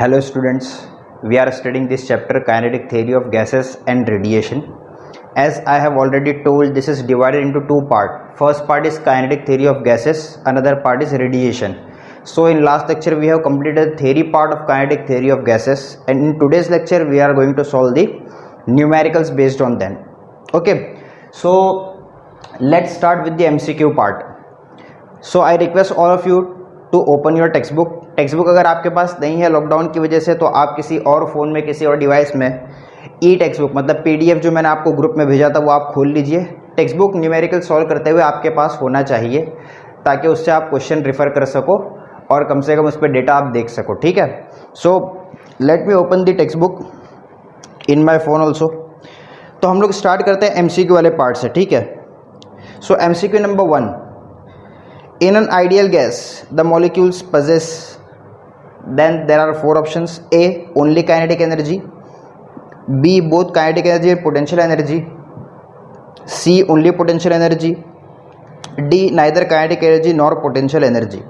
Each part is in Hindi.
Hello students, we are studying this chapter kinetic theory of gases and radiation. As I have already told, this is divided into two parts. First part is kinetic theory of gases, another part is radiation. So in last lecture we have completed the theory part of kinetic theory of gases, and in today's lecture we are going to solve the numericals based on them. Okay, so let's start with the MCQ part. So I request all of you to open your textbook. Text book अगर आपके पास नहीं है लॉकडाउन की वजह से, तो आप किसी और फ़ोन में, किसी और डिवाइस में ई टेक्स्ट बुक मतलब पीडीएफ जो मैंने आपको ग्रुप में भेजा था वो आप खोल लीजिए. टेक्स्ट बुक न्यूमेरिकल सॉल्व करते हुए आपके पास होना चाहिए, ताकि उससे आप क्वेश्चन रिफ़र कर सको और कम से कम उस पर डेटा आप देख सको. ठीक है. So let me open the text book in my phone also. तो हम लोग स्टार्ट करते हैं एमसीक्यू वाले पार्ट से. ठीक है. सो MCQ number 1. In an ideal gas, the molecules possess, then there are four options. A, only kinetic energy. B, both kinetic energy and potential energy. C, only potential energy. D, neither kinetic energy nor potential energy.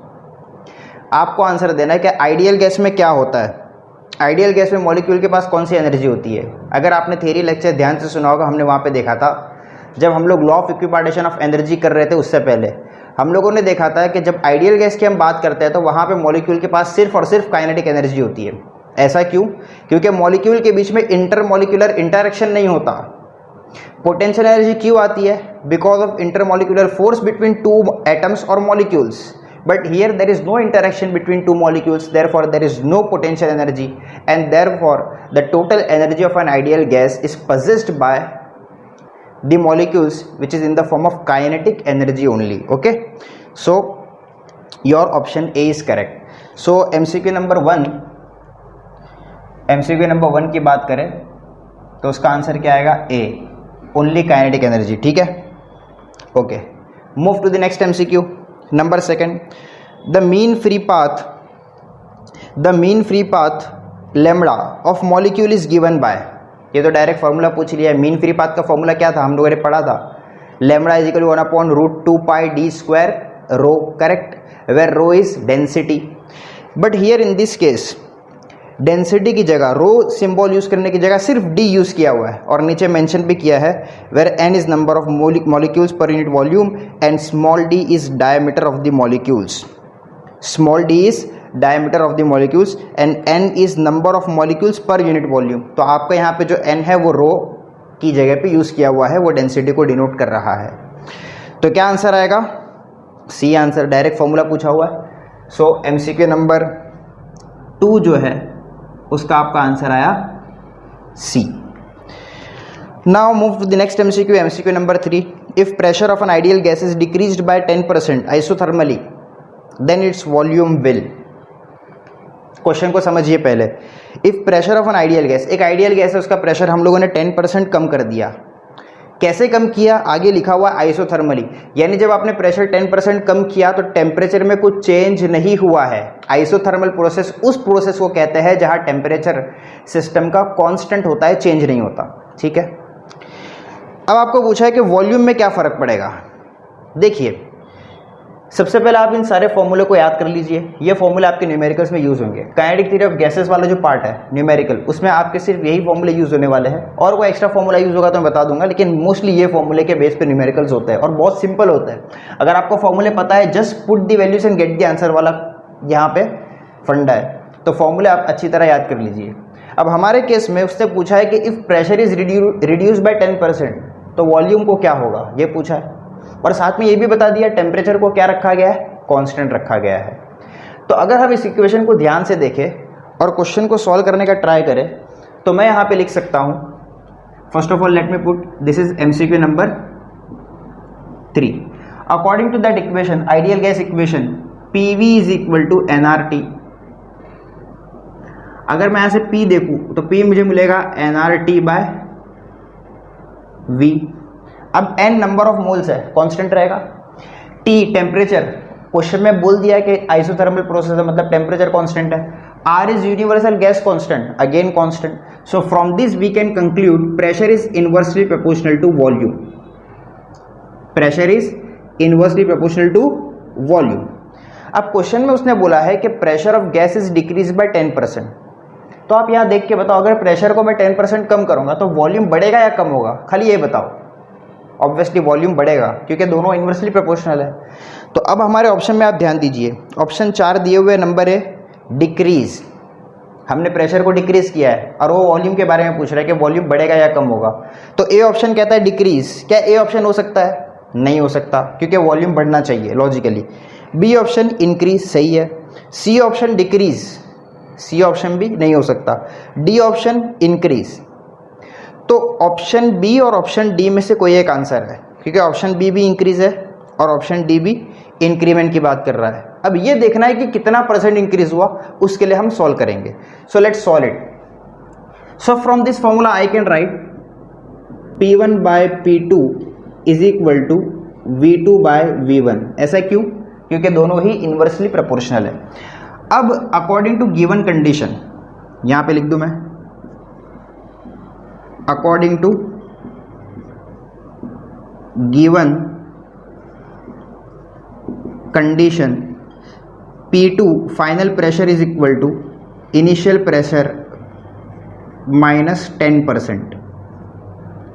आपको आंसर देना है कि आइडियल गैस में क्या होता है. आइडियल गैस में मॉलिक्यूल के पास कौन सी एनर्जी होती है. अगर आपने थियरी लेक्चर ध्यान से सुना होगा, हमने वहाँ पे देखा था, जब हम लोग law of equipartition of energy कर रहे थे उससे पहले हम लोगों ने देखा था कि जब आइडियल गैस की हम बात करते हैं तो वहाँ पे मॉलिक्यूल के पास सिर्फ और सिर्फ काइनेटिक एनर्जी होती है. ऐसा क्यों? क्योंकि मॉलिक्यूल के बीच में इंटरमॉलिक्यूलर इंटरेक्शन नहीं होता. पोटेंशियल एनर्जी क्यों आती है? Because of intermolecular force between two atoms और molecules. But here there is no interaction between two molecules, therefore there is no potential energy, and therefore the total energy of an ideal gas is possessed by the molecules which is in the form of kinetic energy only. Okay, so your option A is correct. So MCQ number 1 की बात करें तो उसका आंसर क्या आएगा? A, only kinetic energy. ठीक है. Okay, move to the next MCQ number 2. the mean free path lambda of molecule is given by. ये तो डायरेक्ट फार्मूला पूछ लिया है. मीन फ्री पाथ का फार्मूला क्या था? हम लोगों ने पढ़ा था, lambda is equal 1/√2 pi d square rho. Correct. Where rho is density. But here in this case density की जगह, रो सिंबल यूज करने की जगह सिर्फ डी यूज किया हुआ है, और नीचे मेंशन भी किया है where n is number of molecules per unit volume and small d is diameter of the molecules. Small d is diameter of the molecules and n is number of molecules per unit volume. तो आपका यहाँ पे जो n है वो रो की जगह पे यूज़ किया हुआ है, वो डेंसिटी को डिनोट कर रहा है. तो क्या आंसर आएगा? C answer. डायरेक्ट फॉर्मूला पूछा हुआ है. सो MCQ नंबर 2 जो है उसका आपका आंसर आया C. Now move to the next MCQ number 3. If pressure of an ideal gas is decreased by 10% isothermally then its volume will. Question को समझिए पहले. If pressure of an ideal gas, एक आइडियल गैस है, उसका प्रेशर हम लोगों ने 10% कम कर दिया. कैसे कम किया? आगे लिखा हुआ आइसोथर्मली, यानी जब आपने प्रेशर 10% कम किया तो टेम्परेचर में कुछ चेंज नहीं हुआ है. आइसोथर्मल प्रोसेस उस प्रोसेस को कहते हैं जहां टेम्परेचर सिस्टम का कांस्टेंट होता है, चेंज नहीं होता. ठीक है. अब आपको पूछा है कि वॉल्यूम में क्या फर्क पड़ेगा. देखिए, सबसे पहले आप इन सारे फॉर्मूले को याद कर लीजिए. ये फॉर्मूले आपके न्यूमेरिकल्स में यूज़ होंगे. काइनेटिक थ्योरी ऑफ गैसेस वाला जो पार्ट है न्यूमेरिकल, उसमें आपके सिर्फ यही फॉर्मूले यूज़ होने वाले हैं, और कोई एक्स्ट्रा फॉर्मूला यूज़ होगा तो मैं बता दूंगा, लेकिन मोस्टली ये फॉर्मूले के बेस पे न्यूमेरिकल्स होते हैं और बहुत सिंपल होता है. अगर आपको फॉर्मूले पता है, just put the values and get the answer वाला यहाँ पे फंडा है, तो फॉर्मूले आप अच्छी तरह याद कर लीजिए. अब हमारे केस में उससे पूछा है कि if pressure is reduce by 10% तो वॉल्यूम को क्या होगा, ये पूछा है. और साथ में ये भी बता दिया टेम्परेचर को क्या रखा गया है, कांस्टेंट रखा गया है. तो अगर हम इस इक्वेशन को ध्यान से देखें और क्वेश्चन को सॉल्व करने का ट्राई करें, तो मैं यहाँ पे लिख सकता हूँ. First of all let me put this is MCQ number 3. According to that equation, ideal gas equation, PV is equal to nRT. अगर मैं यहाँ से P देखूँ तो P मुझे मिलेगा nRT बाय V. अब n नंबर ऑफ मोल्स है, कांस्टेंट रहेगा. T टेम्परेचर, क्वेश्चन में बोल दिया है कि आइसोथर्मल प्रोसेस है, मतलब टेम्परेचर कांस्टेंट है. R is universal gas constant, again constant. So from this we can conclude pressure is inversely proportional to volume. Pressure is inversely proportional to volume. अब क्वेश्चन में उसने बोला है कि pressure of gas is decrease by 10%. तो आप यहाँ देख के बताओ, अगर प्रेशर को मैं 10% कम करूँगा तो वॉल्यूम बढ़ेगा या कम होगा, खाली ये बताओ। ऑब्वियसली वॉल्यूम बढ़ेगा क्योंकि दोनों इन्वर्सली प्रोपोर्शनल है। तो अब हमारे ऑप्शन में आप ध्यान दीजिए, ऑप्शन 4 दिए हुए नंबर है डिक्रीज, हमने प्रेशर को डिक्रीज किया है और वो वॉल्यूम के बारे में पूछ रहा है कि वॉल्यूम बढ़ेगा या कम होगा। तो ए ऑप्शन कहता है डिक्रीज, क्या ए ऑप्शन हो सकता है? नहीं हो सकता क्योंकि वॉल्यूम बढ़ना चाहिए लॉजिकली। बी ऑप्शन इंक्रीज सही है। C option decrease, C option भी नहीं हो सकता। D option increase. तो ऑप्शन बी और ऑप्शन डी में से कोई एक आंसर है क्योंकि ऑप्शन बी भी इंक्रीज है और ऑप्शन डी भी इंक्रीमेंट की बात कर रहा है। अब ये देखना है कि कितना परसेंट इंक्रीज हुआ, उसके लिए हम सॉल्व करेंगे। So let's solve it. So from this formula I can write P1 by P2 is equal to V2 by V1। ऐसा क्यों? क्योंकि दोनों ही इन्वर्सली प्रोपोर्शनल है। अब अकॉर्डिंग टू गिवन कंडीशन, यहां पे लिख दूं मैं, according to given condition P2 final pressure is equal to initial pressure minus 10%।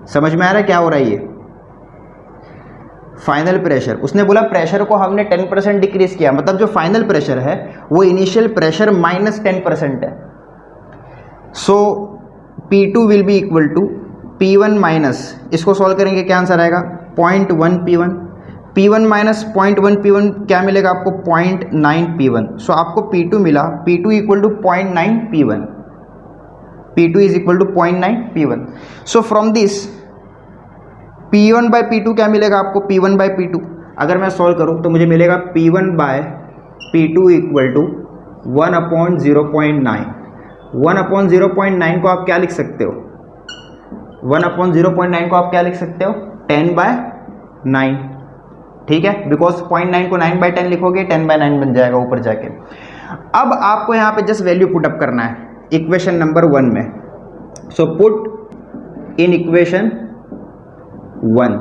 समझ में आ रहा है क्या हो रहा है? ये फाइनल प्रेशर, उसने बोला प्रेशर को हमने 10% डिक्रीज किया, मतलब जो फाइनल प्रेशर है वो इनिशियल प्रेशर माइनस 10% है। So P2 will be equal to P1 minus, इसको सॉल्व करेंगे क्या आंसर आएगा? 0.1 P1। P1 माइनस 0.1 P1 क्या मिलेगा आपको? 0.9 P1। सो आपको P2 मिला, P2 equal to 0.9 P1। P2 is equal to 0.9 P1। So from this P1 by P2 क्या मिलेगा आपको? P1 by P2। अगर मैं सॉल्व करूँ तो मुझे मिलेगा P1 by P2 equal to 1/0.9। 1/0.9 को आप क्या लिख सकते हो? 1/0.9 को आप क्या लिख सकते हो? 10/9। ठीक है, बिकॉज 0.9 को 9/10 लिखोगे 10/9 बन जाएगा ऊपर जाके। अब आपको यहाँ पे जस्ट वैल्यू पुट अप करना है इक्वेशन नंबर 1 में। सो पुट इन इक्वेशन 1,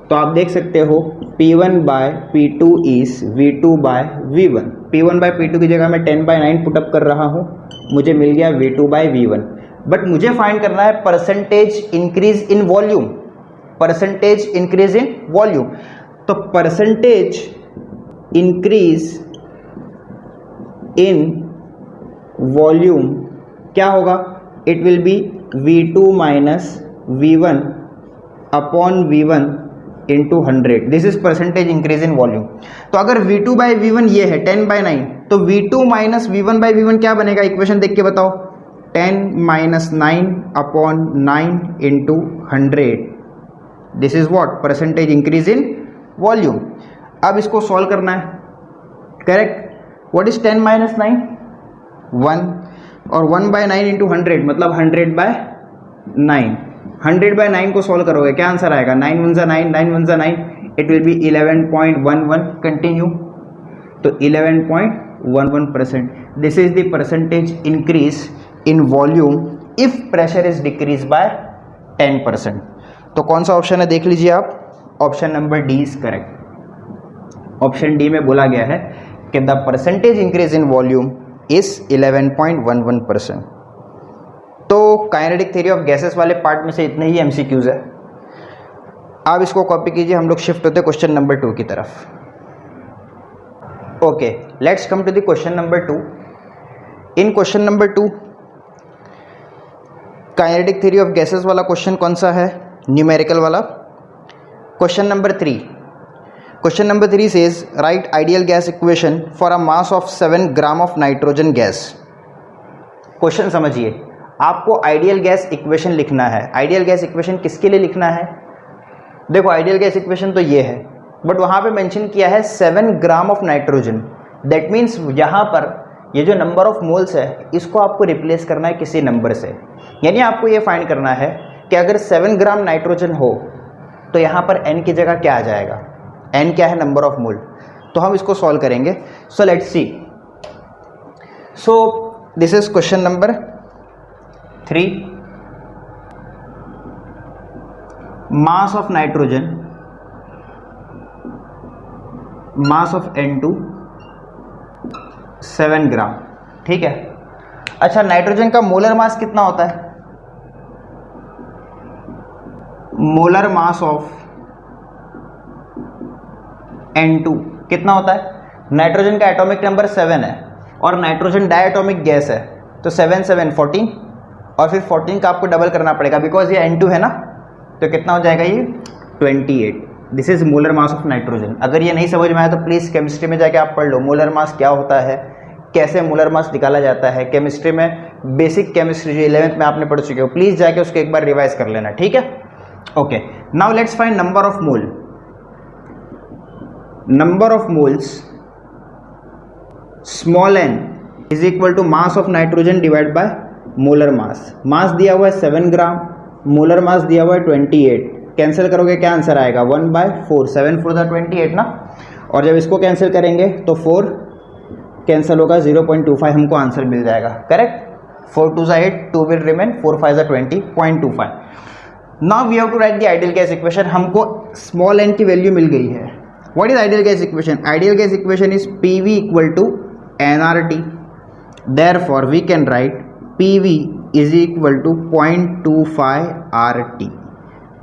तो आप देख सकते हो P1 by P2 is V2 by V1। P1 by P2 की जगह मैं 10/9 पुट अप कर रहा हूँ, मुझे मिल गया V2 बाय V1। बट मुझे फाइंड करना है percentage increase in volume, percentage increase in volume. तो परसेंटेज इंक्रीज इन वॉल्यूम क्या होगा? It will be V2 minus V1 upon V1 into 100। This is percentage increase in volume. तो अगर V2 बाई V1 ये है 10/9, तो V2 minus V1 by V1 क्या बनेगा? इक्वेशन देख के बताओ। 10 minus 9 upon 9 into 100। This is what? Percentage increase in volume. अब इसको सॉल्व करना है, करेक्ट। What is 10 minus 9? 1, और 1/9 इंटू 100 मतलब 100/9। 100/9 को सॉल्व करोगे क्या आंसर आएगा? 9 1 9, 9 1 9, इट विल बी 11.11। कंटिन्यू, तो 11.11%। This is the percentage increase in volume if pressure is decrease by 10%। तो कौन सा ऑप्शन है देख लीजिए आप, option number D is correct. Option D में बोला गया है कि the percentage increase in volume is 11.11%। तो काइनेटिक थ्योरी ऑफ गैसेस वाले पार्ट में से इतने ही एमसीक्यूज है। आप इसको कॉपी कीजिए, हम लोग शिफ्ट होते क्वेश्चन नंबर 2 की तरफ। Okay, let's come to the question number 2। In question number 2 kinetic theory of gases वाला क्वेश्चन कौन सा है? न्यूमेरिकल वाला। Question number 3, question number 3 says write ideal gas equation for a mass of 7 gram of nitrogen gas. Question समझिए, आपको आइडियल गैस इक्वेशन लिखना है। आइडियल गैस इक्वेशन किसके लिए लिखना है? देखो आइडियल गैस इक्वेशन तो ये है, बट वहाँ पे मेंशन किया है 7 gram of nitrogen. That means यहाँ पर ये जो नंबर ऑफ मोल्स है इसको आपको रिप्लेस करना है किसी नंबर से। यानी आपको ये फाइंड करना है कि अगर 7 ग्राम नाइट्रोजन हो तो यहाँ पर n की जगह क्या आ जाएगा? n क्या है? नंबर ऑफ मोल। तो हम इसको सॉल्व करेंगे। So let's see. So this is question number 3। Mass of nitrogen, mass of N2 7 ग्राम, ठीक है। अच्छा, नाइट्रोजन का मोलर मास कितना होता है? मोलर मास ऑफ N2 कितना होता है? नाइट्रोजन का एटॉमिक नंबर 7 है और नाइट्रोजन डायटोमिक गैस है, तो 7 7 14 और फिर 14 का आपको डबल करना पड़ेगा बिकॉज ये N2 है ना, तो कितना हो जाएगा ये 28। This is molar mass of nitrogen. अगर ये नहीं समझ में आया तो प्लीज़ केमिस्ट्री में जाके आप पढ़ लो मोलर मास क्या होता है, कैसे मोलर मास निकाला जाता है। केमिस्ट्री में बेसिक केमिस्ट्री जो 11th में आपने पढ़ चुके हो, प्लीज़ जाके उसको एक बार रिवाइज कर लेना, ठीक है। Okay, now let's find number of mole. Number of moles small n is equal to mass of nitrogen divide by molar mass. Mass दिया हुआ है 7 ग्राम, मोलर मास दिया हुआ है 28। कैंसिल करोगे क्या आंसर आएगा 1/4, 7 4 28 ना, और जब इसको कैंसिल करेंगे तो 4 कैंसिल होगा, 0.25 हमको आंसर मिल जाएगा, correct. 4 2 8, 2 will remain, 4 5 20, 0.25। Now we have to write the ideal gas equation. हमको स्मॉल n की वैल्यू मिल गई है। What is ideal gas equation? Ideal gas equation is PV equal to nRT, therefore we can write PV is equal to 0.25 RT.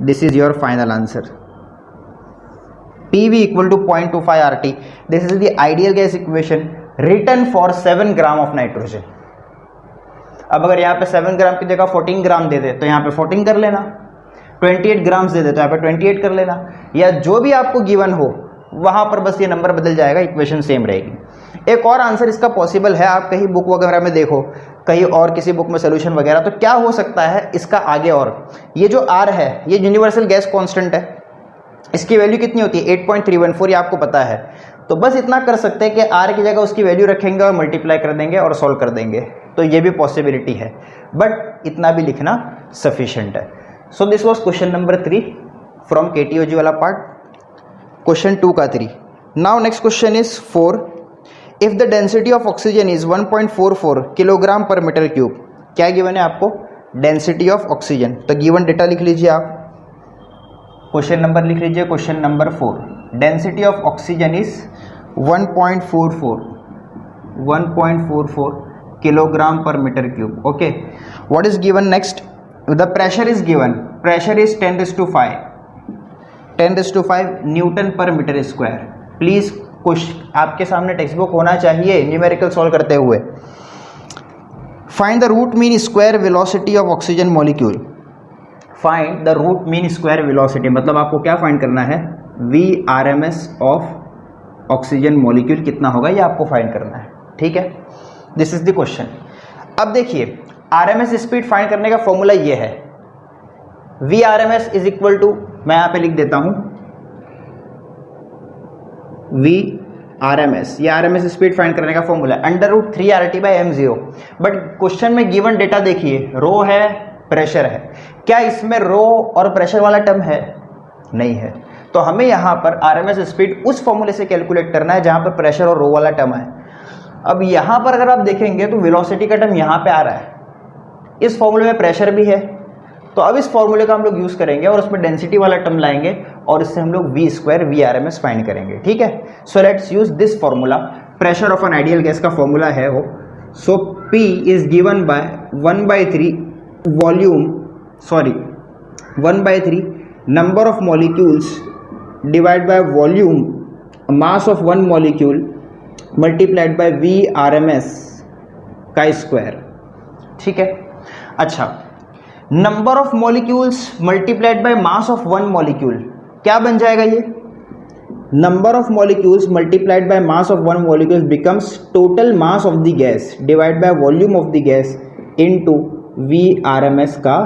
This is your final answer. PV equal to 0.25 RT. This is the ideal gas equation written for 7 gram of nitrogen. अब अगर यहाँ पे 7 ग्राम की जगह 14 ग्राम दे दे तो यहाँ पे 14 कर लेना, 28 ग्राम्स दे दे तो यहाँ पे 28 कर लेना, या जो भी आपको गिवन हो वहाँ पर बस ये नंबर बदल जाएगा, इक्वेशन सेम रहेगी। एक और आंसर इसका पॉसिबल है, आप कहीं बुक वगैरह में देखो, कहीं और किसी बुक में सोल्यूशन वगैरह, तो क्या हो सकता है इसका आगे, और ये जो R है ये यूनिवर्सल गैस कांस्टेंट है, इसकी वैल्यू कितनी होती है 8.314, ये आपको पता है। तो बस इतना कर सकते हैं कि R की जगह उसकी वैल्यू रखेंगे और मल्टीप्लाई कर देंगे और सॉल्व कर देंगे, तो ये भी पॉसिबिलिटी है, बट इतना भी लिखना सफिशिएंट है। So this was question number 3 from KTOG वाला पार्ट, क्वेश्चन 2 का 3। Now next question is 4। If the density of oxygen is 1.44 kilogram per metre cube, क्या गिवन है आपको? Density of oxygen. तो गिवन डेटा लिख लीजिए आप, क्वेश्चन नंबर लिख लीजिए, question number 4। Density of oxygen is 1.44 kilogram per metre cube. Okay, what is given next? The pressure is given, pressure is 10⁵ Newton पर मीटर स्क्वायर। प्लीज कुछ आपके सामने टेक्स्ट बुक होना चाहिए न्यूमेरिकल सॉल्व करते हुए। Find the root mean square velocity of oxygen molecule. Find the root mean square velocity, मतलब आपको क्या फाइंड करना है? VRMS ऑफ ऑक्सीजन मॉलिक्यूल कितना होगा ये आपको फाइंड करना है, ठीक है। This is the question. अब देखिए RMS स्पीड फाइंड करने का फॉर्मूला ये है, VRMS इज इक्वल टू, मैं यहाँ पे लिख देता हूँ VRMS, ये RMS स्पीड फाइंड करने का फॉर्मूला है √3RT/m0। बट क्वेश्चन में गिवन डेटा देखिए, रो है, प्रेशर है, क्या इसमें रो और प्रेशर वाला टर्म है? नहीं है, तो हमें यहाँ पर RMS स्पीड उस फॉर्मूले से कैलकुलेट करना है जहाँ पर प्रेशर और रो वाला टर्म है। अब यहाँ पर अगर आप देखेंगे तो वेलोसिटी का टर्म यहाँ पे आ रहा है, इस फॉर्मूले में प्रेशर भी है, तो अब इस फॉर्मूले का हम लोग यूज करेंगे और उसमें डेंसिटी वाला टर्म लाएंगे और इससे हम लोग V² VRMS फाइंड करेंगे, ठीक है। So let's use this formula. Pressure of an ideal gas का फॉर्मूला है वो, सो P is given by 1/3 number of molecules divide by volume mass of one molecule multiplied by VRMS का स्क्वायर, ठीक है। अच्छा, number of molecules multiplied by mass of one molecule, क्या बन जाएगा ये? Number of molecules multiplied by mass of one molecule becomes total mass of the gas divide by volume of the gas into VRMS का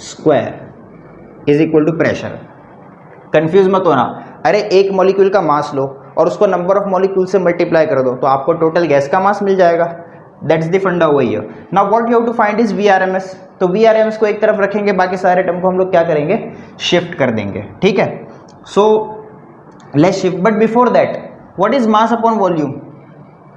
square is equal to pressure. Confuse मत होना, अरे एक मॉलिक्यूल का मास लो और उसको नंबर ऑफ मॉलिक्यूल से मल्टीप्लाई कर दो तो आपको टोटल गैस का मास मिल जाएगा। That's the funda over here. Now what you have to find is VRMS। तो VRMS को एक तरफ रखेंगे, बाकी सारे टर्म को हम लोग क्या करेंगे? शिफ्ट कर देंगे, ठीक है। So let's shift, but before that what is mass upon volume?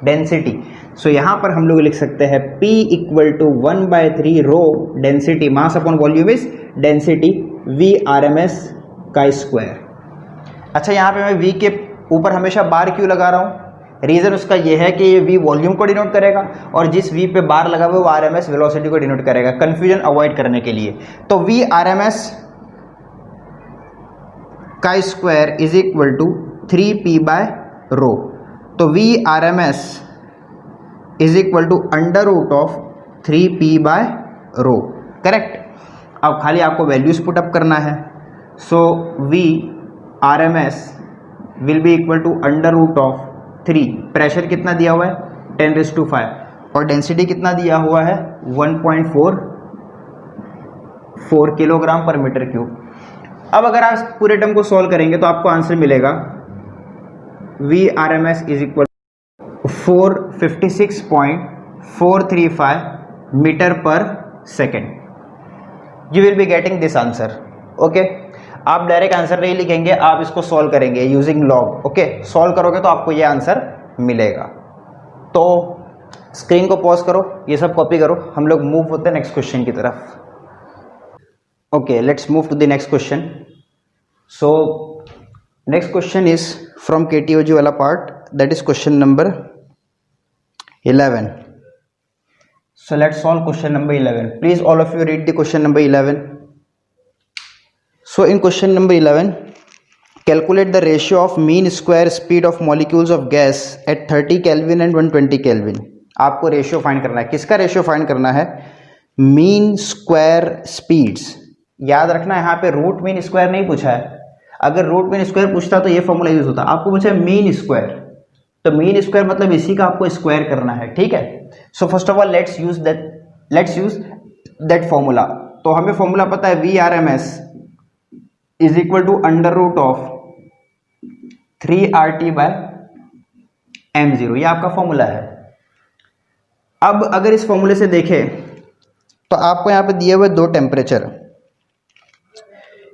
Density. So यहाँ पर हम लोग लिख सकते हैं P equal to 1/3 rho density, mass upon volume is density VRMS का स्क्वायर। अच्छा, यहाँ पे मैं V के ऊपर हमेशा बार क्यों लगा रहा हूँ? रीज़न उसका ये है कि ये v वॉल्यूम को डिनोट करेगा और जिस v पे बार लगा हुआ है वो RMS वेलोसिटी को डिनोट करेगा, कंफ्यूजन अवॉइड करने के लिए। तो v RMS का square is equal to 3p/ρ। तो v RMS is equal to under root of 3p/ρ, correct. अब खाली आपको वैल्यूज पुटअप करना है। So v RMS will be equal to under root of 3, pressure कितना दिया हुआ है 10⁵ और डेंसिटी कितना दिया हुआ है 1.44 किलोग्राम पर मीटर क्यूब। अब अगर आप पूरे टर्म को सॉल्व करेंगे तो आपको आंसर मिलेगा v RMS is equal 456.435 metre per second. You will be getting this answer, okay. आप डायरेक्ट आंसर नहीं लिखेंगे, आप इसको सॉल्व करेंगे यूजिंग लॉग, ओके। सॉल्व करोगे तो आपको ये आंसर मिलेगा। तो स्क्रीन को पॉज करो, ये सब कॉपी करो, हम लोग मूव होते हैं नेक्स्ट क्वेश्चन की तरफ। Okay, let's move to the next question. So next question is from KTOG वाला part, that is question number 11. So let's solve question number 11. Please all of you read the question number 11. So in question number 11, calculate the ratio of mean square speed of molecules of gas at 30 Kelvin and 120 Kelvin. आपको रेशियो फाइंड करना है। किसका रेशियो फाइंड करना है? Mean square speeds. याद रखना यहाँ पे रूट मीन स्क्वायर नहीं पूछा है। अगर रूट मीन स्क्वायर पूछता तो ये फॉर्मूला यूज होता। आपको पूछा है मीन स्क्वायर, तो मीन स्क्वायर मतलब इसी का आपको स्क्वायर करना है, ठीक है। So first of all let's use that formula. तो हमें फॉर्मूला पता है v RMS is equal to under root of 3RT/m0, ये आपका फॉर्मूला है। अब अगर इस फॉर्मूले से देखें तो आपको यहाँ पे दिए हुए दो टेम्परेचर,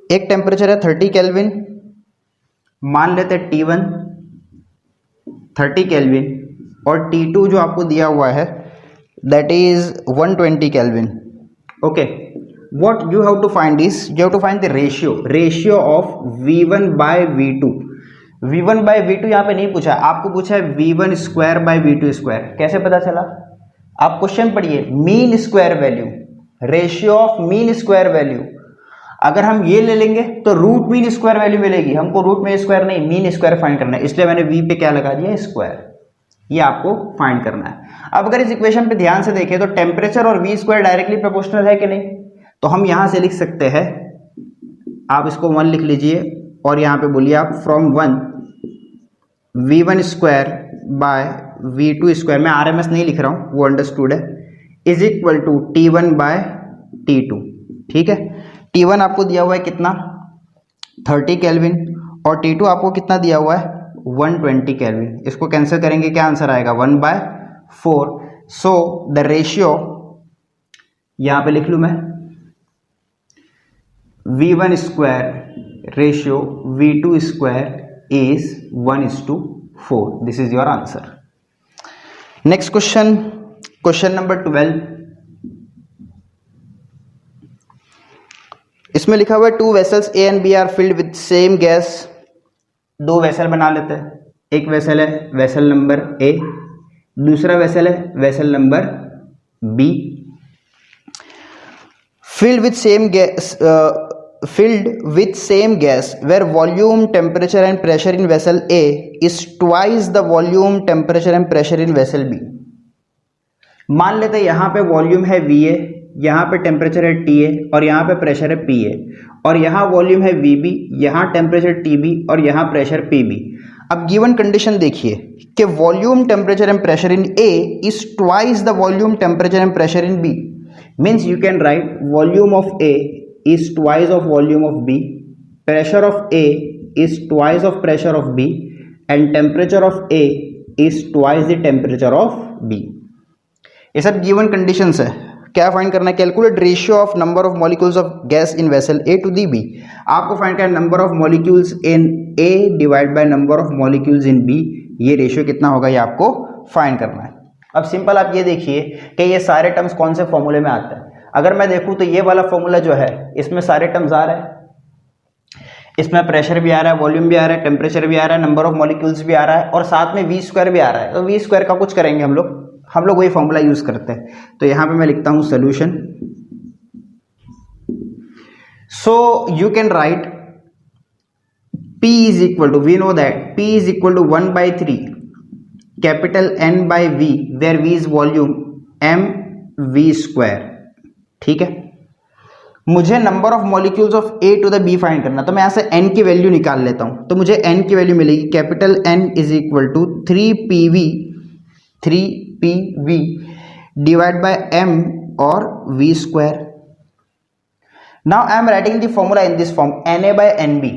एक टेम्परेचर है 30 केल्विन, मान लेते हैं T1 30 केल्विन, और T2 जो आपको दिया हुआ है that is 120 kelvin, okay. What you have to find is you have to find the ratio of V1/V2। V1/V2 यहाँ पे नहीं पूछा है, आपको पूछा है V1² / V2²। कैसे पता चला? आप क्वेश्चन पढ़िए, mean square value, ratio of mean square value. अगर हम ये ले लेंगे तो रूट मीन स्क्वायर वैल्यू मिलेगी, हमको रूट मीन स्क्वायर नहीं मीन स्क्वायर फाइंड करना है, इसलिए मैंने v पे क्या लगा दिया स्क्वायर, ये आपको फाइंड करना है। अब अगर इस इक्वेशन पे ध्यान से देखें तो टेम्परेचर और v स्क्वायर डायरेक्टली प्रोपोर्शनल है कि नहीं, तो हम यहां से लिख सकते हैं, आप इसको 1 लिख लीजिए और यहां पे बोलिए आप फ्रॉम 1 v1² / v2², मैं RMS नहीं लिख रहा हूं, वो अंडरस्टूड है, इज इक्वल टू T1/T2, ठीक है। T1 आपको दिया हुआ है कितना 30 केल्विन और T2 आपको कितना दिया हुआ है 120 केल्विन। इसको कैंसिल करेंगे क्या आंसर आएगा 1/4। सो द रेशियो यहां पे लिख लूं मैं v1² ratio v2² is 1:4। This is your answer. Next question number 12। इसमें लिखा हुआ है 2 vessels A and B are filled with same gas. दो वेसल बना लेते हैं, एक वेसल है वेसल नंबर A, दूसरा वेसल है vessel number B। filled with same gas where volume, temperature and pressure in vessel A is twice the volume, temperature and pressure in vessel B। मान लेते हैं यहाँ पे वॉल्यूम है VA, यहाँ पे टेम्परेचर है TA और यहाँ पे प्रेशर है PA, और यहाँ वॉल्यूम है VB, यहाँ टेम्परेचर TB और यहाँ प्रेशर PB। अब गिवन कंडीशन देखिए कि volume, temperature and pressure in A is twice the volume, temperature and pressure in B। Means you can write volume of A is twice of volume of B, pressure of A is twice of pressure of B, and temperature of A is twice the temperature of B। ये सब गिवन कंडीशंस है। क्या फाइंड करना है? Calculate ratio of number of molecules of gas in vessel A to the B। आपको फाइंड करना है number of molecules in A divide by number of molecules in B। ये रेशियो कितना होगा ये आपको फाइंड करना है। अब सिंपल आप ये देखिए कि ये सारे टर्म्स कौन से फॉर्मूले में आते हैं। अगर मैं देखूं तो ये वाला फॉर्मूला जो है इसमें सारे टर्म्स आ रहे हैं, इसमें प्रेशर भी आ रहा है, वॉल्यूम भी आ रहा है, टेम्परेचर भी आ रहा है, नंबर ऑफ मॉलिक्यूल्स भी आ रहा है और साथ में वी स्क्वायर भी आ रहा है। तो वी स्क्वायर का कुछ करेंगे हम लोग वही फॉर्मूला यूज करते हैं। तो यहां पे मैं लिखता हूं solution. So you can write P is equal to, we know that P is equal to 1/3 capital N by V, where V is volume, m v square। ठीक है, मुझे number of molecules of A to the B find करना, तो मैं यहां से N की वैल्यू निकाल लेता हूं। तो मुझे N की वैल्यू मिलेगी capital N is equal to 3PV divide by M और V square. Now I am writing the formula in this form, Na/NB।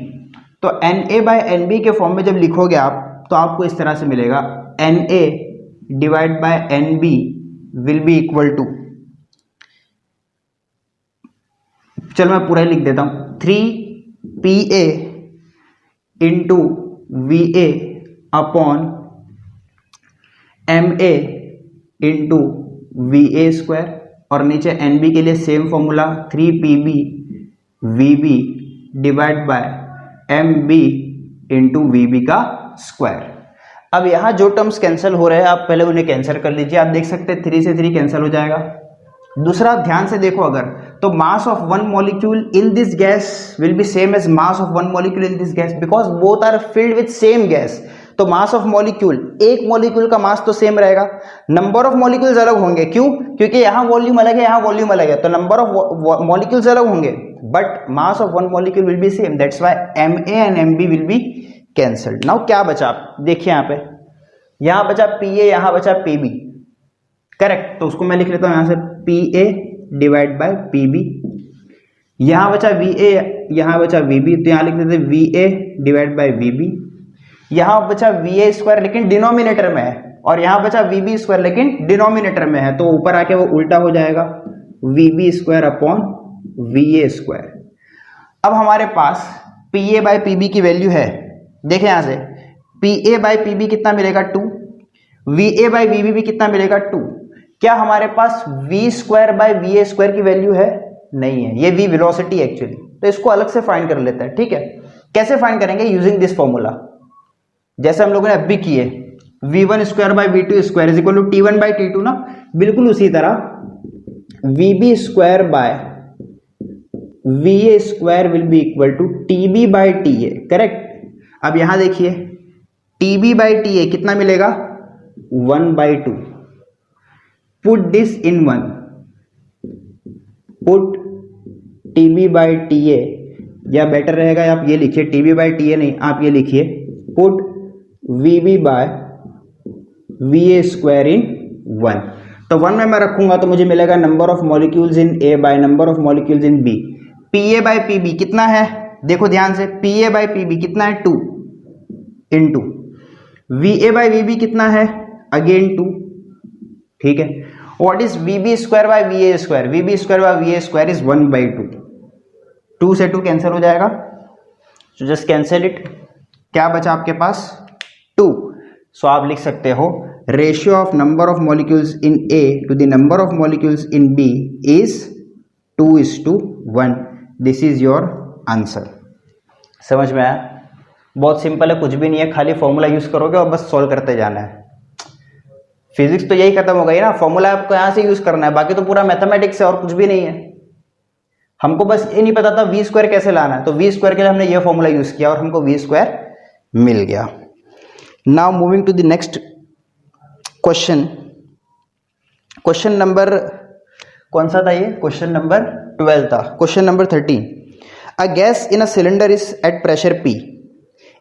तो Na/NB के फॉर्म में जब लिखोगे आप तो आपको इस तरह से मिलेगा, Na divide by NB will be equal to, चलो मैं पूरा ही लिख देता हूं, 3PA into VA upon MA into VA square, और नीचे NB के लिए same formula 3PB VB divide by MB into VB का स्क्वायर। अब यहां जो टर्म्स कैंसिल हो रहे हैं आप पहले उन्हें कैंसिल कर लीजिए। आप देख सकते हैं 3 से 3 कैंसिल हो जाएगा। दूसरा, ध्यान से देखो अगर, तो mass of one molecule in this gas will be same as mass of one molecule in this gas because both are filled with same gas. तो मास ऑफ मॉलिक्यूल, एक मॉलिक्यूल का मास तो सेम रहेगा, नंबर ऑफ मॉलिक्यूल्स अलग होंगे। क्यों? क्योंकि यहां वॉल्यूम अलग है, यहां वॉल्यूम अलग है, तो नंबर ऑफ मॉलिक्यूल्स अलग होंगे, but mass of one molecule will be same. That's why Ma and MB will be cancelled. Now क्या बचा, देखिए यहां बचा PA, यहां बचा PB, करेक्ट। तो उसको मैं लिख लेता हूं यहां से PA डिवाइड बाय PB। यहां बचा VA, यहां बचा VB, तो यहां लिख देते VA डिवाइड बाय VB। यहां बचा VA स्क्वायर लेकिन डिनोमिनेटर में है, और यहां बचा VB स्क्वायर लेकिन डिनोमिनेटर में है, तो ऊपर आके वो उल्टा हो जाएगा, VB square upon VA square. अब हमारे पास PA बाय PB की वैल्यू है, देखें यहां से PA बाय PB कितना मिलेगा 2, VA बाय VB भी कितना मिलेगा 2। क्या हमारे पास V square by VA square की वैल्यू है? नहीं है, ये V वेलोसिटी एक्चुअली, तो इसको अलग से फाइंड कर लेते हैं। ठीक है, कैसे फाइंड करेंगे? यूजिंग दिस फॉर्मूला, जैसे हम लोगों ने अभी किए, V1 square by V2 square is equal to T1 by T2 ना, बिल्कुल उसी तरह VB square by VA square will be equal to TB by TA, correct. अब यहां देखिए TB बाय TA कितना मिलेगा 1/2। Put this in 1, put TB by TA, या बेटर रहेगा आप ये लिखिए TB बाय TA नहीं, आप ये लिखिए put VB by VA square in 1। तो 1 में मैं रखूंगा तो मुझे मिलेगा number of molecules in A by number of molecules in B। PA by PB कितना है, देखो ध्यान से, PA बाय PB कितना है 2 इंटू VA बाय VB कितना है अगेन 2। ठीक है, what is VB square by VA square? VB square by VA square is 1/2। 2 से 2 कैंसिल हो जाएगा, सो जस्ट कैंसिल इट। क्या बचा आपके पास 2। सो आप लिख सकते हो ratio of number of molecules in A to the number of molecules in B is 2:1। This is your answer. समझ में आया? बहुत सिंपल है, कुछ भी नहीं है, खाली फॉर्मूला यूज करोगे और बस सॉल्व करते जाना है। फिजिक्स तो यही खत्म हो गई ना, फॉर्मूला आपको यहां से यूज करना है, बाकी तो पूरा मैथमेटिक्स है और कुछ भी नहीं है। हमको बस ये नहीं पता था V स्क्वायर कैसे लाना है, तो V स्क्वायर के लिए हमने ये फॉर्मूला यूज किया और हमको V स्क्वायर मिल गया। Now moving to the next question. Question number कौन सा था ये? क्वेश्चन नंबर 12 था। Question number 13, a gas in a cylinder is at pressure P.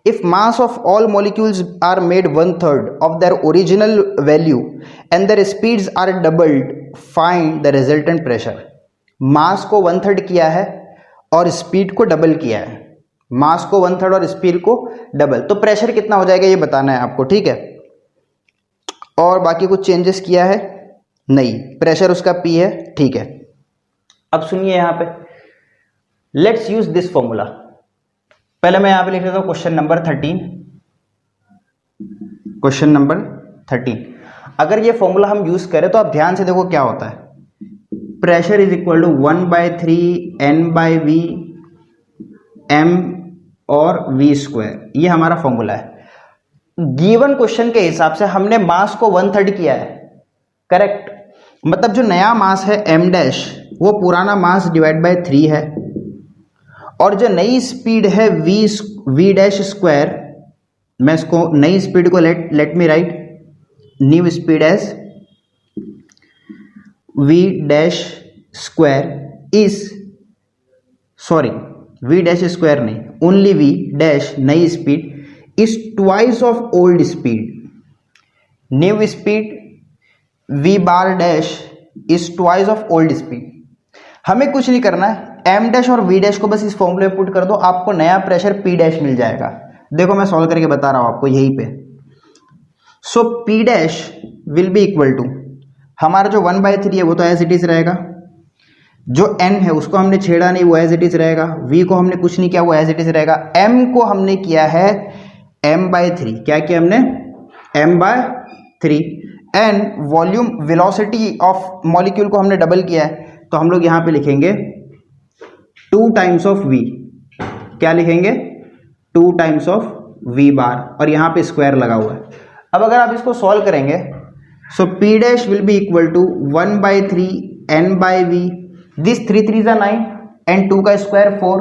If mass of all molecules are made 1/3 of their original value and their speeds are doubled, find the resultant pressure. मास को 1/3 किया है और स्पीड को डबल किया है, मास को 1/3 और स्पीड को डबल, तो प्रेशर कितना हो जाएगा ये बताना है आपको। ठीक है, और बाकी कुछ चेंजेस किया है नहीं, प्रेशर उसका P है। ठीक है, अब सुनिए यहां पे, लेट्स यूज दिस फॉर्मूला। पहले मैं यहां पे लिख लेता हूं क्वेश्चन नंबर 13। क्वेश्चन नंबर 13, अगर ये फॉर्मूला हम यूज करें तो आप ध्यान से देखो क्या होता है। Pressure is equal to 1/3 N/V M और v स्क्वायर, ये हमारा फॉर्मूला है। गिवन क्वेश्चन के हिसाब से हमने मास को 1/3 किया है, करेक्ट। मतलब जो नया मास है m डैश वो पुराना मास डिवाइड बाय 3 है, और जो नई स्पीड है v डैश स्क्वायर, मैं इसको नई स्पीड को let me write new speed as v dash square is, sorry v dash square नहीं, ओनली v डैश नई speed is twice of old speed. New speed v bar dash is twice of old speed. हमें कुछ नहीं करना है, m डैश और v डैश को बस इस फॉर्मूले में पुट कर दो, आपको नया प्रेशर p डैश मिल जाएगा। देखो मैं सॉल्व करके बता रहा हूं आपको यहीं पे। So p dash will be equal to, हमारा जो 1/3 है वो तो एज इट इज रहेगा, जो n है उसको हमने छेड़ा नहीं, वो एज इट इज रहेगा, v को हमने कुछ नहीं किया, वो एज इट इज रहेगा, m को हमने किया है m/3, क्या किया हमने m/3, and volume velocity of molecule को हमने डबल किया है, तो हम लोग यहां पे लिखेंगे 2 टाइम्स ऑफ v, क्या लिखेंगे 2 टाइम्स ऑफ v बार, और यहां पे स्क्वायर लगा हुआ है। अब अगर आप इसको सॉल्व करेंगे, so p dash will be equal to 1/3 n by v, this 3 3 is 9 and 2 का square 4,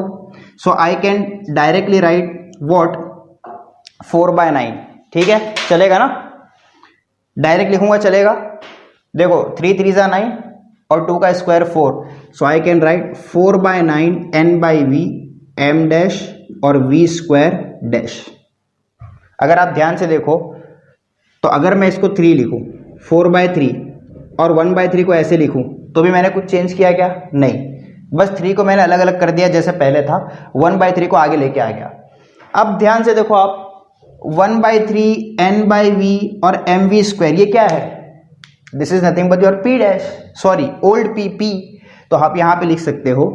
so I can directly write what 4/9, ठीक है चलेगा ना, डायरेक्ट लिखूंगा चलेगा। देखो 3 3 is 9 और 2 का square 4, so I can right 4/9 n by v m dash और v स्क्वायर डैश। अगर आप ध्यान से देखो तो अगर मैं इसको 3 लिखूं 4/3 और 1/3 को ऐसे लिखूं तो भी मैंने कुछ चेंज किया क्या? नहीं, बस 3 को मैंने अलग अलग कर दिया जैसे पहले था, 1/3 को आगे लेके आ गया। अब ध्यान से देखो आप, 1/3 n बाई v और एम वी स्क्वायर, ये क्या है? This is nothing but your p dash, sorry old p। तो आप यहां पे लिख सकते हो,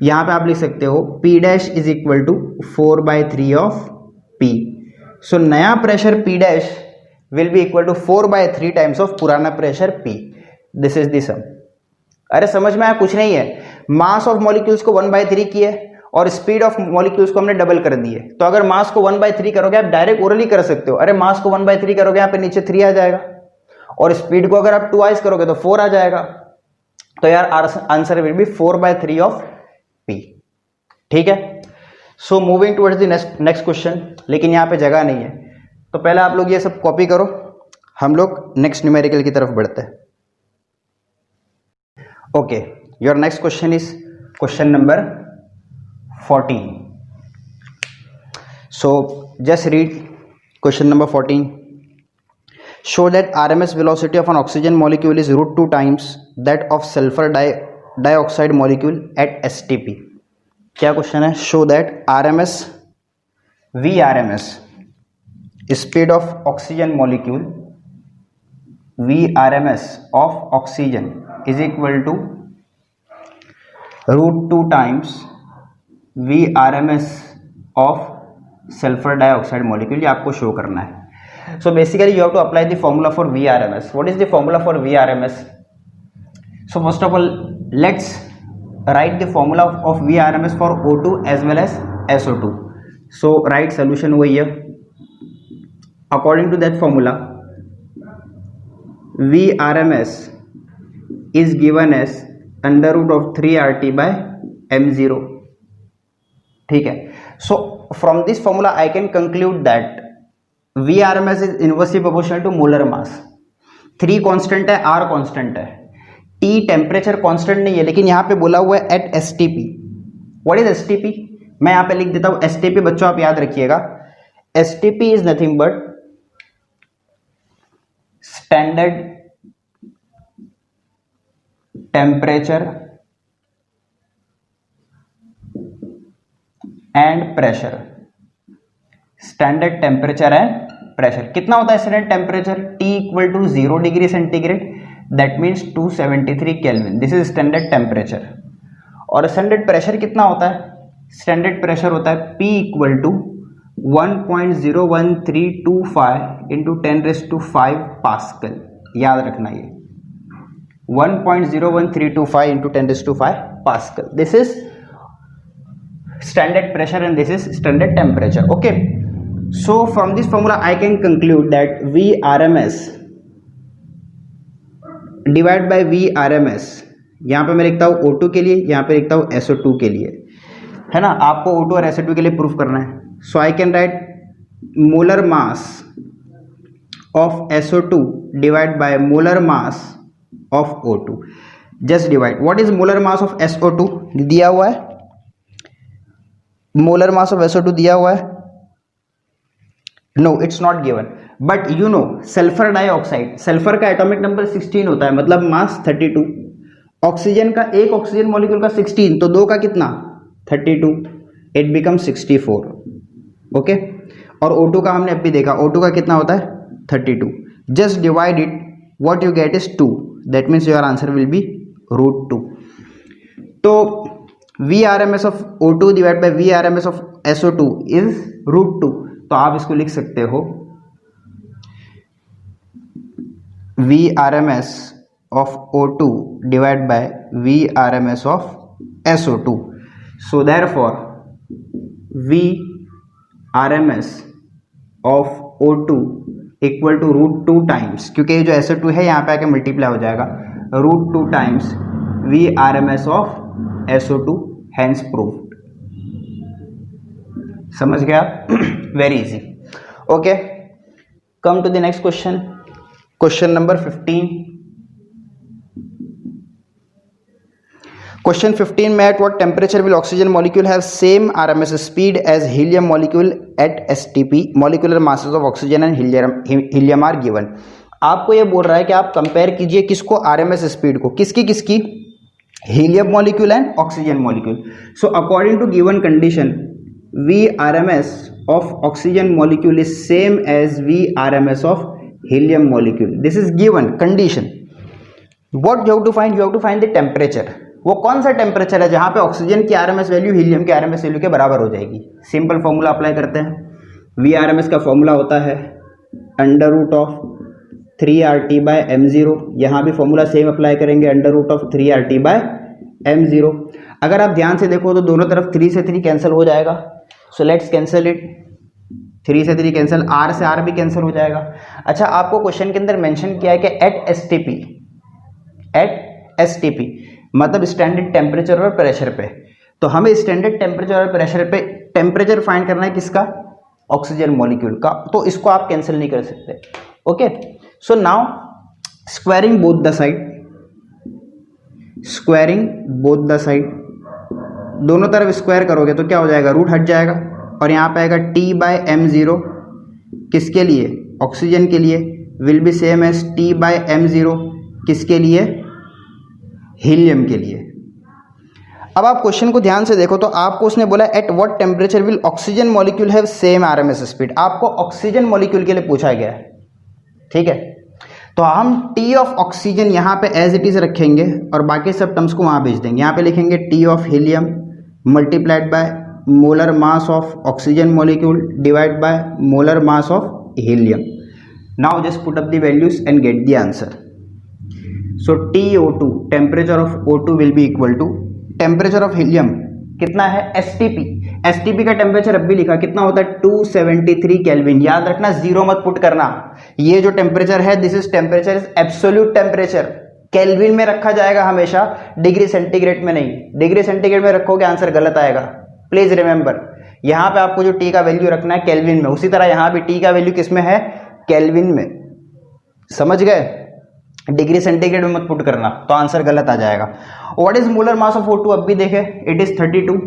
यहां पे आप लिख सकते हो p dash is equal to 4/3 of p। So नया pressure p dash will be equal to 4/3 times of पुराना pressure p। This is the sum. अरे समझ में आया? कुछ नहीं है, मास ऑफ मॉलिक्यूल्स को 1/3 किए और स्पीड ऑफ मॉलिक्यूल्स को हमने डबल कर दिए। तो अगर मास को 1/3 करोगे, आप डायरेक्ट ओरली कर सकते हो, अरे मास को 1/3 करोगे यहाँ पे नीचे 3 आ जाएगा, और स्पीड को अगर आप 2 करोगे तो 4 आ जाएगा। तो यार answer will be 4/3 of p, ठीक है। So moving towards the next question, लेकिन यहाँ पे जगह नहीं है, तो पहले आप लोग ये सब कॉपी करो, हम लोग नेक्स्ट न्यूमेरिकल की तरफ बढ़ते हैं। Okay, your next question is question number 14. So just read question number 14. Show that RMS velocity of an oxygen molecule is √2 times that of sulfur dioxide molecule at STP. क्या क्वेश्चन है? Show that RMS VRMS speed of oxygen molecule VRMS of oxygen is equal to √2 times VRMS of sulphur dioxide molecule, ये आपको शो करना है। So basically you have to apply the formula for VRMS. What is the formula for VRMS? So first of all let's write the formula of VRMS for O2 as well as SO2. So write solution हुआ है, according to that formula VRMS is given as √3RT by m0, ठीक है। So from this formula I can conclude that VRMS is inversely proportional to molar mass. 3 constant है, R कांस्टेंट है, T टेम्परेचर कांस्टेंट नहीं है, लेकिन यहां पे बोला हुआ है at STP। What is STP? मैं यहां पे लिख देता हूं STP, बच्चों आप याद रखिएगा, STP is nothing but standard temperature and pressure. Standard temperature and pressure कितना होता है? Standard temperature T equal to 0 degree centigrade, that means 273 kelvin, this is standard temperature. और स्टैंडर्ड प्रेशर कितना होता है? स्टैंडर्ड प्रेशर होता है P इक्वल टू 1.01325 इंटू 10⁵ पास्कल। याद रखना ये 1.01325 into 10⁵ pascal, this is standard pressure and this is standard temperature. Okay, so from this formula I can conclude that Vrms divide by Vrms, यहाँ पे मैं लिखता हूँ O2 के लिए, यहाँ पे लिखता हूँ SO2 के लिए, है ना. आपको O2 और SO2 के लिए प्रूफ करना है. So I can write molar mass of SO2 divide by molar mass of O2. Just divide. What is molar mass of SO2? दिया हुआ है. मोलर मास ऑफ SO2 दिया हुआ है. No, it's not given. But you know sulphur dioxide, sulphur का एटॉमिक नंबर 16 होता है, मतलब मास 32. ऑक्सीजन का, एक ऑक्सीजन मॉलिक्यूल का 16, तो दो का कितना 32, इट बिकम 64. ओके, और O2 का हमने अभी देखा, O2 का कितना होता है 32. Just divide it, what you get is 2. That means your answer will be √2. तो Vrms of O2 divide by Vrms of SO2 is √2. तो आप इसको लिख सकते हो Vrms of O2 divided by Vrms of SO2. So therefore Vrms of O2 equal to √2 times, क्योंकि ये जो SO2 है यहाँ पे आके मल्टीप्लाई हो जाएगा, √2 times Vrms of SO2, hence proved. समझ गया? Very easy. Okay, come to the next question. Question number 15. Question 15 में at what temperature will oxygen molecule have same RMS speed as helium molecule at STP. Molecular masses of oxygen and helium are given. आपको ये बोल रहा है कि आप कंपेयर कीजिए किसको, RMS स्पीड को, किसकी helium molecule and oxygen molecule. So according to given condition Vrms of oxygen molecule is same as Vrms of helium molecule. This is given condition. What you have to find? You have to find the temperature. वो कौन सा टेम्परेचर है जहाँ पे ऑक्सीजन की RMS वैल्यू हीलियम की RMS वैल्यू के बराबर हो जाएगी. सिंपल फॉर्मूला अप्लाई करते हैं. Vrms का फॉर्मूला होता है √3RT/m0. यहाँ भी फॉर्मूला सेम अप्लाई करेंगे, √3RT/m0. अगर आप ध्यान से देखो तो दोनों तरफ 3 से 3 कैंसिल हो जाएगा. So let's cancel it. 3 से 3 कैंसिल, R से R भी कैंसिल हो जाएगा. अच्छा, आपको क्वेश्चन के अंदर मेंशन किया है कि एट STP मतलब स्टैंडर्ड टेम्परेचर और प्रेशर पे. तो हमें स्टैंडर्ड टेम्परेचर और प्रेशर पे टेम्परेचर फाइंड करना है किसका, ऑक्सीजन मॉलिक्यूल का. तो इसको आप कैंसिल नहीं कर सकते. Okay, so now squaring both the side, दोनों तरफ स्क्वायर करोगे तो क्या हो जाएगा, रूट हट जाएगा और यहाँ पे आएगा T/m0. किसके लिए, ऑक्सीजन के लिए, will be same as T/m0 किसके लिए, हीलियम के लिए. अब आप क्वेश्चन को ध्यान से देखो तो आपको उसने बोला eight what temperature will oxygen molecule have same RMS speed. आपको ऑक्सीजन मॉलिक्यूल के लिए पूछा गया है. ठीक है, तो हम T ऑफ ऑक्सीजन यहाँ पे एज इट इज रखेंगे और बाकी सब टर्म्स को वहाँ भेज देंगे. यहाँ पे लिखेंगे T of helium multiplied by molar mass of oxygen molecule divide by molar mass of helium. Now just put up the values and get the answer. So TO2 temperature of O2 will be equal to temperature of helium कितना है, STP का टेम्परेचर अब भी लिखा कितना होता है 273 केल्विन. याद रखना, जीरो मत पुट करना. ये जो टेम्परेचर है this is temperature is absolute temperature. Kelvin में रखा जाएगा हमेशा, डिग्री सेंटीग्रेड में नहीं. डिग्री सेंटीग्रेड में रखोगे आंसर गलत आएगा. प्लीज रिमेंबर, यहाँ पे आपको जो T का वैल्यू रखना है केल्विन में, उसी तरह यहाँ भी T का वैल्यू किस में है, केल्विन में. समझ गए? डिग्री सेंटीग्रेड में मत पुट करना तो आंसर गलत आ जाएगा. What is molar mass of O2, अब भी देखे, it is 32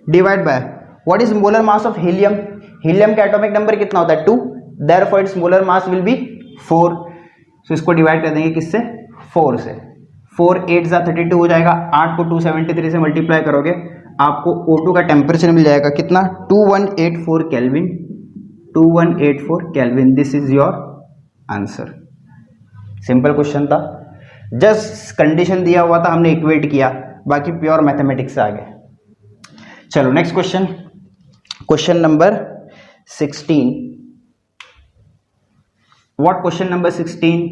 divide by what is molar mass of helium. Helium का एटॉमिक नंबर कितना होता है 2, therefore it's molar mass will be 4. सो इसको डिवाइड कर देंगे किससे, 4 से. 4 8 जा 32 हो जाएगा. 8 को 273 से मल्टीप्लाई करोगे आपको O2 का टेम्परेचर मिल जाएगा कितना, 2184 kelvin. 2184 kelvin. This is your answer. Simple question था, जस्ट कंडीशन दिया हुआ था, हमने इक्वेट किया, बाकी प्योर मैथमेटिक्स से आ गए. चलो next question, question number 16. What question number 16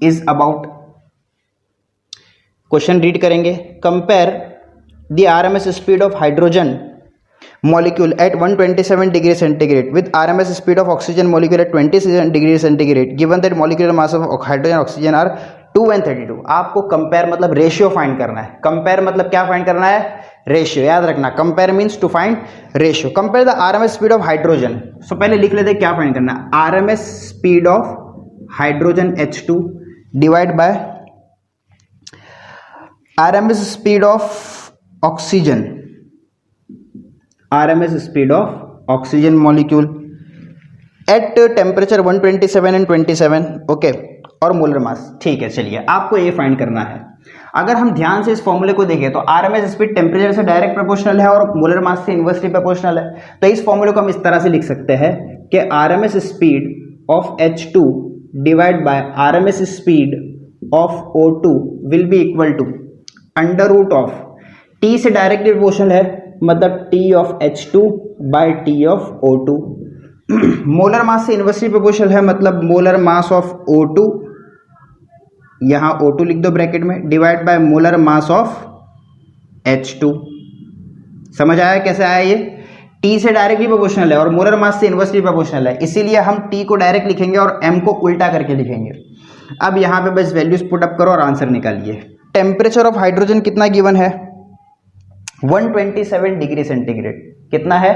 is about, question read करेंगे. Compare the RMS speed of hydrogen molecule at 127 degree centigrade with RMS speed of oxygen molecule at 27 degree centigrade given that molecular mass of hydrogen and oxygen are 2 and 32. आपको कंपेयर मतलब रेशियो फाइंड करना है. कंपेयर मतलब क्या फाइंड करना है? रेशियो. याद रखना, compare means to find ratio. Compare the RMS speed of hydrogen. So पहले लिख लेते क्या फाइंड करना है. RMS speed of hydrogen H2 divide by RMS speed of oxygen, RMS speed of oxygen molecule at temperature 127 and 27. Okay, और मोलर मास. ठीक है, चलिए आपको ये फाइंड करना है. अगर हम ध्यान से इस फॉर्मूले को देखें तो RMS स्पीड टेम्परेचर से डायरेक्ट प्रोपोर्शनल है और मोलर मास से इन्वर्सली प्रोपोर्शनल है. तो इस फॉर्मूले को हम इस तरह से लिख सकते हैं कि RMS speed of H2 divide by RMS speed of O2 will be equal to under root of T से डायरेक्टली प्रोपोर्शनल है, मतलब T of H2 by T of O2. Molar mass से इन्वर्सली प्रोपोर्शनल है, मतलब मोलर मास ऑफ O2, यहां O2 लिख दो ब्रैकेट में, divide by molar mass of H2. समझ आया कैसे आया ये? T से डायरेक्टली प्रोपोर्शनल है और मोलर मास से इन्वर्सली प्रोपोर्शनल है, इसीलिए हम T को डायरेक्ट लिखेंगे और M को उल्टा करके लिखेंगे. अब यहां पे बस वैल्यूज पुट अप करो और आंसर निकालिए. टेम्परेचर ऑफ हाइड्रोजन कितना गिवन है? 127 डिग्री सेंटीग्रेड. कितना है?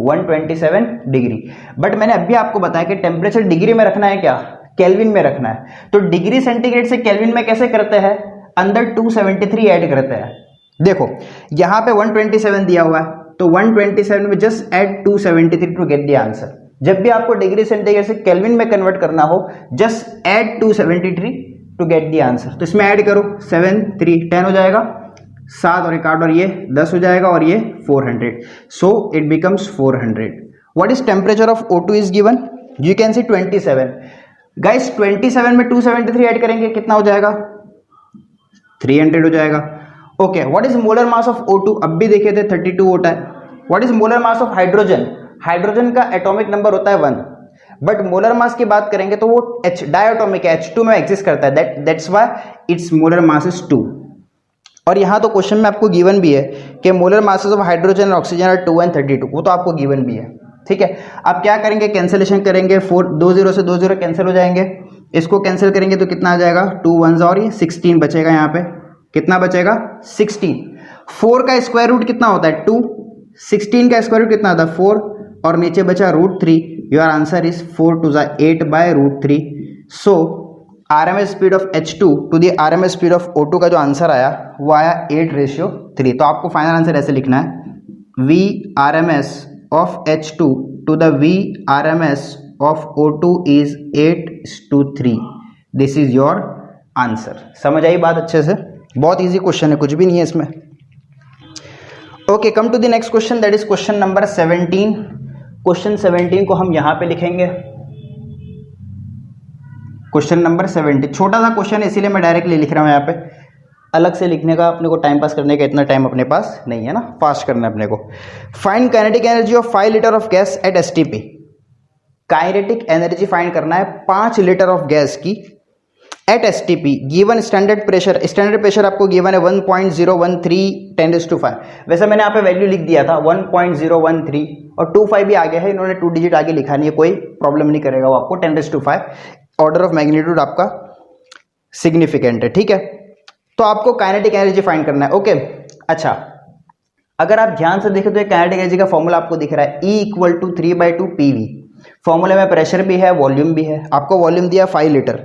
127 डिग्री. बट मैंने अभी आपको बताया कि टेम्परेचर डिग्री में रखना है क्या? केल्विन में रखना है. तो डिग्री सेंटीग्रेड से केल्विन में कैसे करते हैं? अंदर 273 ऐड करते हैं. देखो यहां पे 127 दिया हुआ है, तो 127 में just add 273 to get the answer. जब भी आपको डिग्री सेंटीग्रेड से केल्विन में कन्वर्ट करना हो, just add 273 to get the answer. तो इसमें ऐड करो 7 3 10 हो जाएगा, 7 और 1 8 और ये 10 हो जाएगा और ये 400. So it becomes 400. What is temperature of O2 is given? You can see 27. Guys 27 में 273 ऐड करेंगे, कितना हो जाएगा? 300 हो जाएगा. Okay, what is molar mass of O2? अब भी देखे थे 32 होता है. What is molar mass of hydrogen? Hydrogen का एटॉमिक नंबर होता है 1, बट मोलर मास की बात करेंगे तो वो H डायटोमिक है, H2 में एग्जिस्ट करता है. That's why it's molar mass is 2. और यहाँ तो क्वेश्चन में आपको गिवन भी है कि मोलर मासेस ऑफ हाइड्रोजन और ऑक्सीजन आर 2 and 32. वो तो आपको गिवन भी है. ठीक है, अब क्या करेंगे? कैंसिलेशन करेंगे. 2 0 से 2 0 कैंसिल हो जाएंगे. इसको कैंसिल करेंगे तो कितना आ जाएगा? 2 1s और ये 16 बचेगा. यहाँ पे कितना बचेगा? 16. 4 का स्क्वायर रूट कितना होता है? 2. 16 का स्क्वायर रूट कितना होता है? 4. और नीचे बचा √3. Your answer is 4 2 8 by √3. So RMS speed of H2 to the RMS speed of O2 का जो आंसर आया वो आया 8:3. तो आपको फाइनल आंसर ऐसे लिखना है, V RMS of H2 to the V RMS of O2 is 8:3. This is your answer. समझ आई बात अच्छे से? बहुत इजी क्वेश्चन है, कुछ भी नहीं है इसमें. Okay, come to the next question, that is question number 17. Question 17 को हम यहां पे लिखेंगे. क्वेश्चन नंबर 17 छोटा सा क्वेश्चन है, इसीलिए मैं डायरेक्टली लिख रहा हूँ. यहाँ पे अलग से लिखने का अपने को टाइम पास करने का इतना टाइम अपने पास नहीं है ना, फास्ट करना है अपने को. Find kinetic energy of 5 litre of gas at STP. Kinetic energy find करना है 5 लीटर ऑफ गैस की at STP. Given standard pressure. Standard pressure आपको गिवन है 1.013 10⁵. वैसे मैंने यहाँ पे वैल्यू लिख दिया था 1.013 और 25 भी आ गया है. इन्होंने 2 डिजिट आगे लिखा नहीं है, कोई प्रॉब्लम नहीं करेगा वो आपको. 10⁵ ऑर्डर ऑफ मैग्नीट्यूड आपका सिग्निफिकेंट है. ठीक है, तो आपको काइनेटिक एनर्जी फाइंड करना है. ओके, अच्छा, अगर आप ध्यान से देखें तो काइनेटिक एनर्जी का फॉर्मूला आपको दिख रहा है, E = 3/2 PV. फॉर्मूले में प्रेशर भी है, वॉल्यूम भी है. आपको वॉल्यूम दिया 5 लीटर,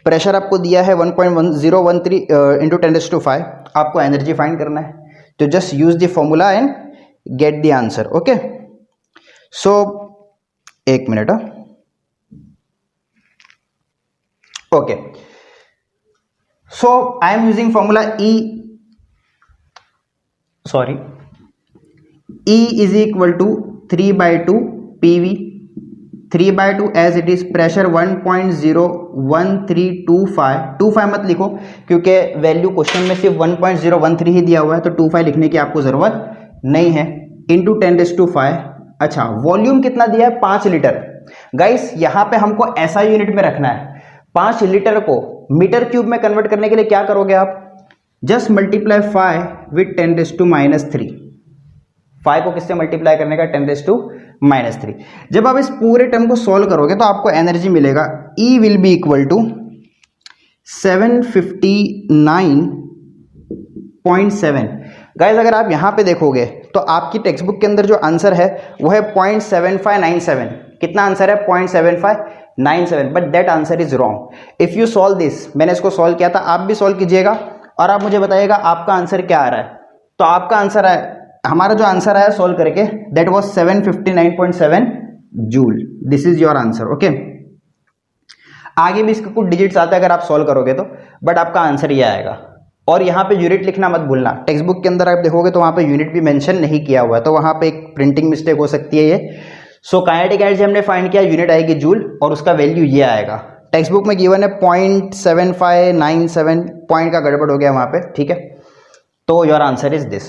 प्रेशर आपको दिया है 1.013 × 10⁵. आपको एनर्जी फाइंड करना है, तो just use the formula and get the answer. Okay, so एक minute. Okay, so I am using formula E is equal to 3/2 PV. 3/2 as it is pressure 1.01325. 25 मत लिखो क्योंकि वैल्यू क्वेश्चन में सिर्फ 1.013 ही दिया हुआ है, तो 25 लिखने की आपको जरूरत नहीं है. इंटू 10⁵. अच्छा, वॉल्यूम कितना दिया है? 5 लीटर. गाइस यहां पे हमको ऐसा यूनिट में रखना है. 5 लीटर को मीटर क्यूब में कन्वर्ट करने के लिए क्या करोगे आप? जस्ट मल्टीप्लाई 5 विथ 10⁻³ 5 को किससे मल्टीप्लाई करने का 10⁻³ जब आप इस पूरे टर्म को सॉल्व करोगे तो आपको एनर्जी मिलेगा E will be equal to 759.7। Guys अगर आप यहाँ पे देखोगे तो आपकी टेक्स्ट बुक के अंदर जो आंसर है वो है 0.7597। कितना आंसर है? 0.7597, but that answer is wrong. If you solve this, मैंने इसको सॉल्व किया था, आप भी सॉल्व कीजिएगा और आप मुझे बताइएगा आपका आंसर क्या आ रहा है। तो आपका आंसर है, हमारा जो आंसर आया सॉल्व करके, that was 759.7 joule. This is your answer. Okay, आगे भी इसके कुछ डिजिट्स आते हैं अगर आप सॉल्व करोगे तो, बट आपका आंसर ये आएगा। और यहाँ पे यूनिट लिखना मत भूलना। टेक्स्ट बुक के अंदर आप देखोगे तो वहाँ पे यूनिट भी मेंशन नहीं किया हुआ है, तो वहाँ पे एक प्रिंटिंग मिस्टेक हो सकती है ये। सो काइनेटिक एनर्जी हमने फाइंड किया, यूनिट आएगी जूल और उसका वैल्यू ये आएगा। टेक्स्ट बुक में गिवन है 0.7597, पॉइंट का गड़बड़ हो गया वहाँ पे, ठीक है। तो योर आंसर इज दिस।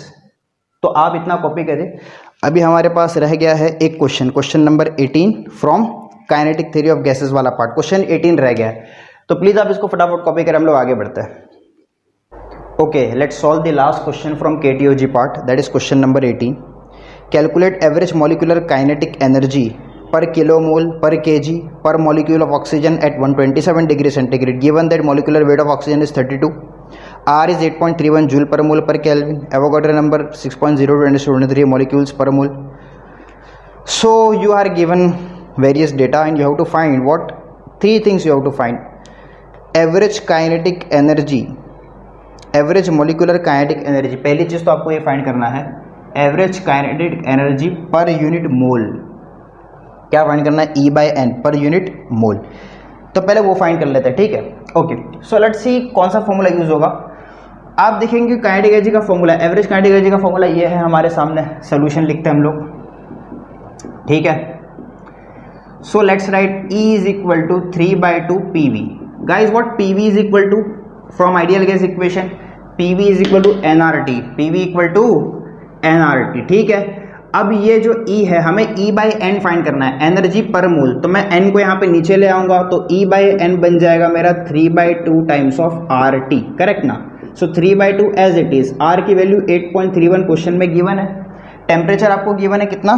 तो आप इतना कॉपी करें। अभी हमारे पास रह गया है एक question number 18 from kinetic theory of gases वाला पार्ट। क्वेश्चन 18 रह गया है, तो प्लीज आप इसको फटाफट कॉपी करें, हम लोग आगे बढ़ते हैं। Okay, let's solve the last question from KTOG part, that is question number 18। Calculate average molecular kinetic energy per kilomole per kg per molecule of oxygen at 127 degree centigrade, given that molecular weight of oxygen is 32, R is 8.31 joule per mole per Kelvin, Avogadro number 6.023 molecules per mole. So you are given various data and you have to find what? Three things you have to find: average kinetic energy, average molecular kinetic energy। पहली चीज तो आपको ये फाइंड करना है average kinetic energy per unit mole. क्या फाइंड करना है? E/N per unit mole. तो पहले वो फाइंड कर लेते हैं, ठीक है। ओके, सो लेट्स सी कौन सा फॉर्मूला यूज होगा। आप देखेंगे काइनेटिक एनर्जी का फॉर्मूला, एवरेज काइनेटिक एनर्जी का फॉर्मूला ये है हमारे सामने। सोल्यूशन लिखते हैं हम लोग, ठीक है। So let's write E is equal to 3/2 PV। Guys what PV is equal to from ideal gas equation? PV is equal to nRT, PV equal to nRT, ठीक है। अब ये जो E है हमें E/N फाइंड करना है, एनर्जी पर मोल। तो मैं N को यहाँ पे नीचे ले आऊंगा तो E/N बन जाएगा मेरा 3/2 टाइम्स ऑफ RT, करेक्ट ना। सो 3/2 एज इट इज। R की वैल्यू 8.31 क्वेश्चन में गिवन है। टेम्परेचर आपको गिवन है कितना?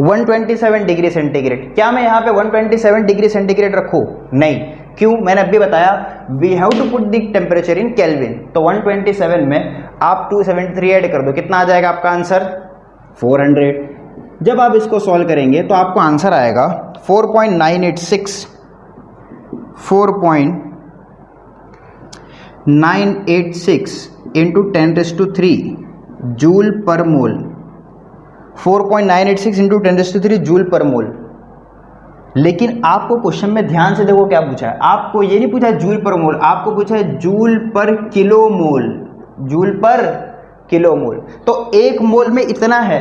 127 डिग्री सेंटीग्रेड। क्या मैं यहाँ पे 127 डिग्री सेंटीग्रेड रखूँ? नहीं। क्यों? मैंने अभी बताया we have to put the temperature in Kelvin. तो 127 में आप 273 ऐड कर दो, कितना आ जाएगा आपका आंसर? 400। जब आप इसको सॉल्व करेंगे तो आपको आंसर आएगा 4.986 इंटू 10⁻³ जूल पर मोल। 4.986 इंटू 10⁻³ जूल पर मोल। लेकिन आपको क्वेश्चन में ध्यान से देखो क्या पूछा है। आपको ये नहीं पूछा जूल पर मोल, आपको पूछा है जूल पर किलो मोल। जूल पर किलो मोल, तो एक मोल में इतना है,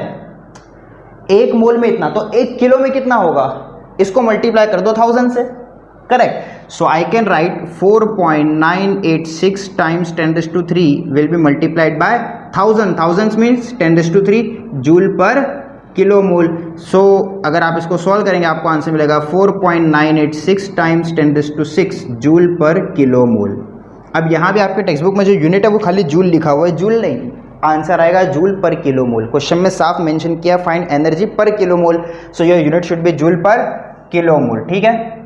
एक मोल में इतना, तो एक किलो में कितना होगा? इसको मल्टीप्लाई कर दो 1000 से, correct. So I can write 4.986 times 10⁻³ will be multiplied by 1000। 1000 means 10⁻³ joule per kilo mole. So अगर आप इसको सॉल्व करेंगे आपको आंसर मिलेगा 4.986 times 10⁻6 joule per kilo mole. अब यहाँ भी आपके टेक्स्ट बुक में जो यूनिट है वो खाली जूल लिखा हुआ है, जूल नहीं। आंसर आएगा जूल पर किलो मोल। क्वेश्चन में साफ मेंशन किया फाइंड एनर्जी पर kilo mole, so your unit should be joule per kilo मोल, ठीक है।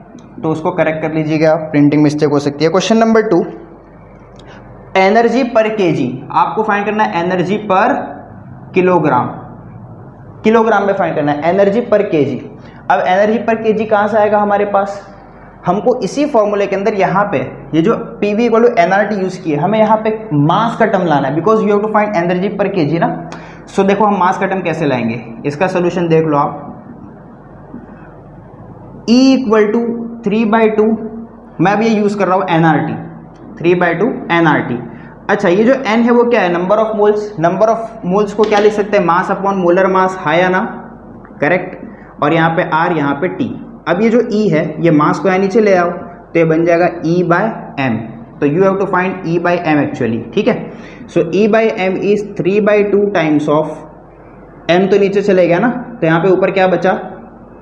तो उसको करेक्ट कर लीजिएगा, प्रिंटिंग मिस्टेक हो सकती है। Question number 2, energy per KG. आपको फाइंड करना है एनर्जी पर किलोग्राम, किलोग्राम में फाइंड करना है एनर्जी पर केजी। अब एनर्जी पर केजी कहाँ से आएगा हमारे पास? हमको इसी फॉर्मूले के अंदर यहाँ पे ये जो PV equal to nRT use किए, हमें यहाँ पे मास का टर्म लाना है, because you have to find energy per kg ना। सो देखो हम मास का टर्म कैसे लाएंगे, इसका सोल्यूशन देख लो आप। E इक्वल टू 3/2, मैं भी ये यूज कर रहा हूँ nRT, 3/2 nRT। अच्छा, ये जो n है वो क्या है? Number of moles. Number of moles को क्या लिख सकते हैं? मास अपॉन मोलर मास, है या ना, करेक्ट। और यहाँ पे R, यहाँ पे T। अब ये जो E है ये मास को यहाँ नीचे ले आओ तो ये बन जाएगा E/m। तो you have to find E/m actually, ठीक है। So E/m is 3/2 times of m, तो नीचे चले गया ना, तो यहाँ पे ऊपर क्या बचा?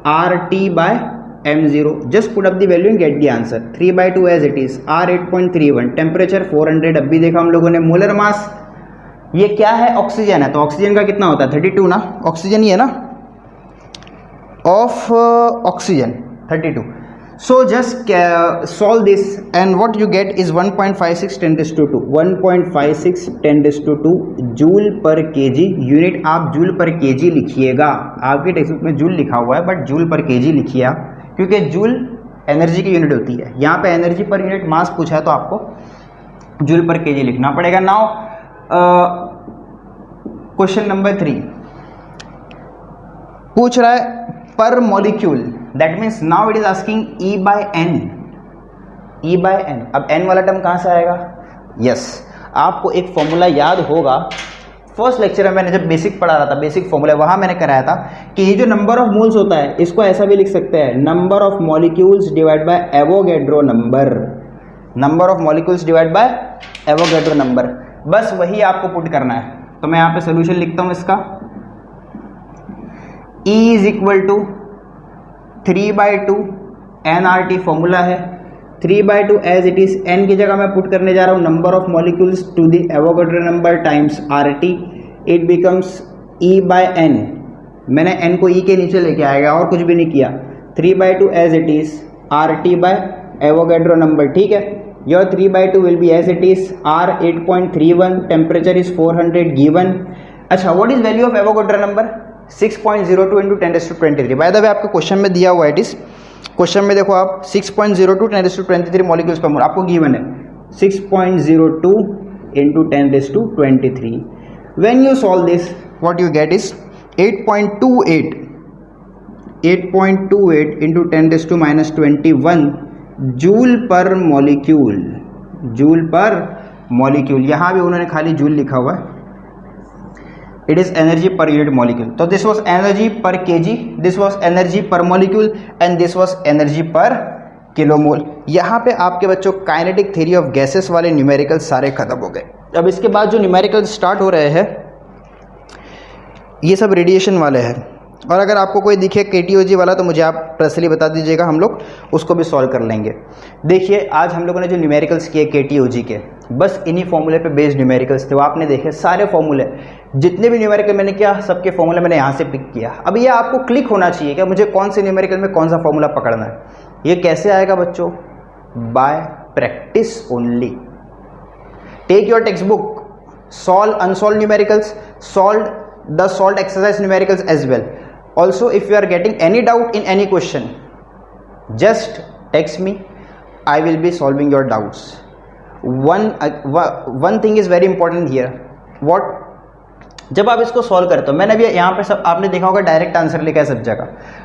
RT/m m0, just put up the value and get the answer. 3/2 as it is, R 8.31, temperature 400. अभी देखा हम लोगों ने मोलर मास, ये क्या है, ऑक्सीजन है, तो ऑक्सीजन का कितना होता है 32 ना, ऑक्सीजन ही है ना, of oxygen 32. So just solve this and what you get is 1.56 10⁻², 1.56 10⁻² joule पर केजी. यूनिट आप जूल पर केजी लिखिएगा, आपके टेक्स्ट बुक में जूल लिखा हुआ है बट जूल पर केजी लिखिए आप, क्योंकि जूल एनर्जी की यूनिट होती है. यहाँ पे एनर्जी पर यूनिट मास पूछा है तो आपको जूल पर केजी लिखना पड़ेगा. नाउ क्वेश्चन नंबर 3 पूछ रहा है पर molecule, that means now it is asking E by N. E by N, अब N वाला टर्म कहाँ से आएगा? यस, आपको एक फॉर्मूला याद होगा, फर्स्ट लेक्चर में मैंने जब बेसिक पढ़ा रहा था, बेसिक फॉर्मूला वहाँ मैंने कराया था कि ये जो नंबर ऑफ मोल्स होता है इसको ऐसा भी लिख सकते हैं, number of molecules divide by Avogadro number, number of molecules divide by Avogadro number. बस वही आपको पुट करना है. तो मैं यहाँ पे सोल्यूशन लिखता हूँ इसका, E is equal to 3/2 nRT formula है, 3/2 एज इट इज, n की जगह मैं पुट करने जा रहा हूँ number of molecules to the Avogadro number times RT, it becomes E by N. मैंने n को E के नीचे लेके आएगा और कुछ भी नहीं किया. 3/2 as it is RT by Avogadro number. ठीक है, your 3/2 will be as it is R 8.31, temperature is 400 given. अच्छा, what is value of Avogadro number? 6.02 into 10⁻23. By the way आपके क्वेश्चन में दिया हुआ है, इट इज क्वेश्चन में देखो आप 6.02 10⁻23 मॉलिक्यूल्स पर मोल आपको गिवन है, 6.02 into 10⁻23. When you solve this what you get is 8.28 into 10⁻21 joule पर मॉलिक्यूल, जूल पर मॉलिक्यूल. यहाँ भी उन्होंने खाली जूल लिखा हुआ है, it is energy per unit molecule. So this was energy per kg, this was energy per molecule and this was energy per kilomole. यहाँ पे आपके बच्चों काइनेटिक थ्योरी ऑफ गैसेस वाले न्यूमेरिकल सारे खत्म हो गए. अब इसके बाद जो न्यूमेरिकल स्टार्ट हो रहे हैं ये सब रेडिएशन वाले हैं, और अगर आपको कोई दिखे KTOG वाला तो मुझे आप पर्सनली बता दीजिएगा, हम लोग उसको भी सॉल्व कर लेंगे. देखिए आज हम लोगों ने जो न्यूमेरिकल्स किए KTOG के, बस इन्हीं फॉर्मूले पे बेस्ड न्यूमेरिकल्स थे. वो आपने देखे सारे फॉर्मूले, जितने भी न्यूमेरिकल मैंने किया सबके फॉर्मूले मैंने यहाँ से पिक किया. अब ये आपको क्लिक होना चाहिए कि मुझे कौन से न्यूमेरिकल में कौन सा फॉर्मूला पकड़ना है. ये कैसे आएगा बच्चों? By practice only. Take your text book, solve unsolve numericals, solve the solve exercise numericals as well. Also, if you are getting any doubt in any question, just text me. I will be solving your doubts. One thing is very important here. What? जब आप इसको सॉल्व करते हो, मैंने भी यहाँ पे सब आपने देखा होगा डायरेक्ट आंसर लिखा है सब जगह,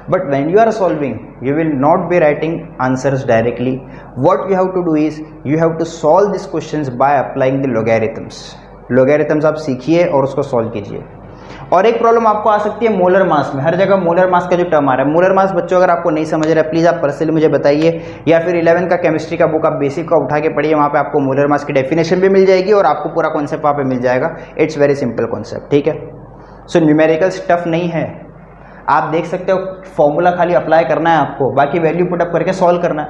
but when you are solving you will not be writing answers directly. What you have to do is you have to solve this questions by applying the logarithms. Logarithms आप सीखिए और उसको सॉल्व कीजिए. और एक प्रॉब्लम आपको आ सकती है मोलर मास में, हर जगह मोलर मास का जो टर्म आ रहा है. मोलर मास बच्चों अगर आपको नहीं समझ रहा है प्लीज़ आप पर्सनली मुझे बताइए, या फिर 11 का केमिस्ट्री का बुक आप बेसिक का उठा के पढ़िए, वहाँ पे आपको मोलर मास की डेफिनेशन भी मिल जाएगी और आपको पूरा कॉन्सेप्ट वहाँ पे मिल जाएगा. It's very simple concept. ठीक है, सो न्यूमेरिकल्स टफ नहीं है, आप देख सकते हो, फॉर्मूला खाली अप्लाई करना है आपको, बाकी वैल्यू पुटअप करके सॉल्व करना है.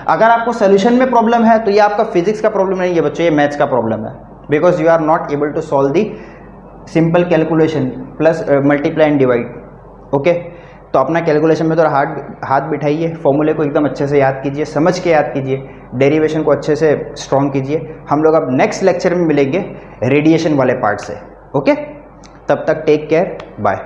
अगर आपको सोल्यूशन में प्रॉब्लम है तो ये आपका फिजिक्स का प्रॉब्लम नहीं है बच्चों, ये मैथ्स का प्रॉब्लम है, because you are not able to solve the simple calculation plus multiply and divide. Okay, तो अपना कैलकुलेशन में थोड़ा हाथ बिठाइए, फॉर्मूले को एकदम अच्छे से याद कीजिए, समझ के याद कीजिए, डेरिवेशन को अच्छे से स्ट्रॉन्ग कीजिए. हम लोग अब नेक्स्ट लेक्चर में मिलेंगे रेडिएशन वाले पार्ट से. ओके, तब तक टेक केयर, बाय.